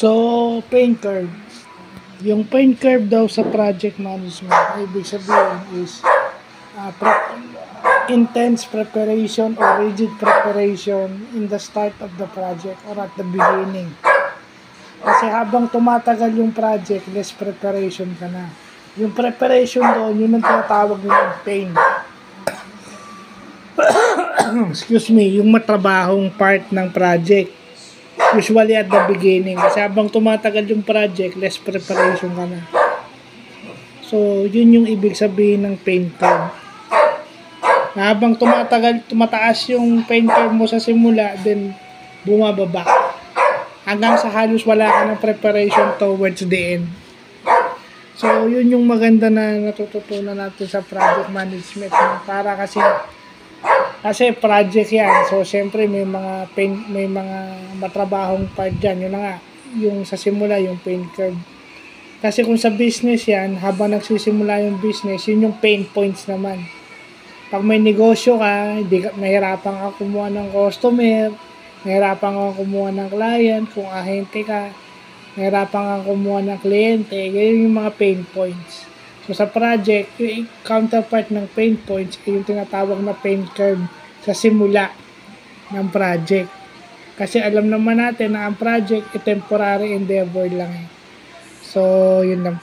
So, pain curve. Yung pain curve daw sa project management, ibig sabihin is intense preparation or rigid preparation in the start of the project or at the beginning. Kasi habang tumatagal yung project, less preparation ka na. Yung preparation doon, yun ang tinatawag ng pain. Excuse me, yung matrabahong part ng project. Usually at the beginning. Kasi habang tumatagal yung project, less preparation ka na. So, yun yung ibig sabihin ng pain curve. Na habang tumataas yung pain curve mo sa simula, then bumababa. Hanggang sa halos wala ka ng preparation towards the end. So, yun yung maganda na natututunan natin sa project management. Para kasi project yan. So, syempre may mga matrabahong part dyan. Yun na nga, yung sa simula, yung pain curve. Kasi kung sa business yan, habang nagsisimula yung business, yun yung pain points naman. Pag may negosyo ka, mahirapan ka kumuha ng customer, mahirapan ka kumuha ng client, kung ahente ka, mahirapan ka kumuha ng kliyente, ganyan yung mga pain points. So sa project, yung counterpart ng pain points ay yung tinatawag na pain curve sa simula ng project. Kasi alam naman natin na ang project ay temporary endeavor lang. So, yun lang.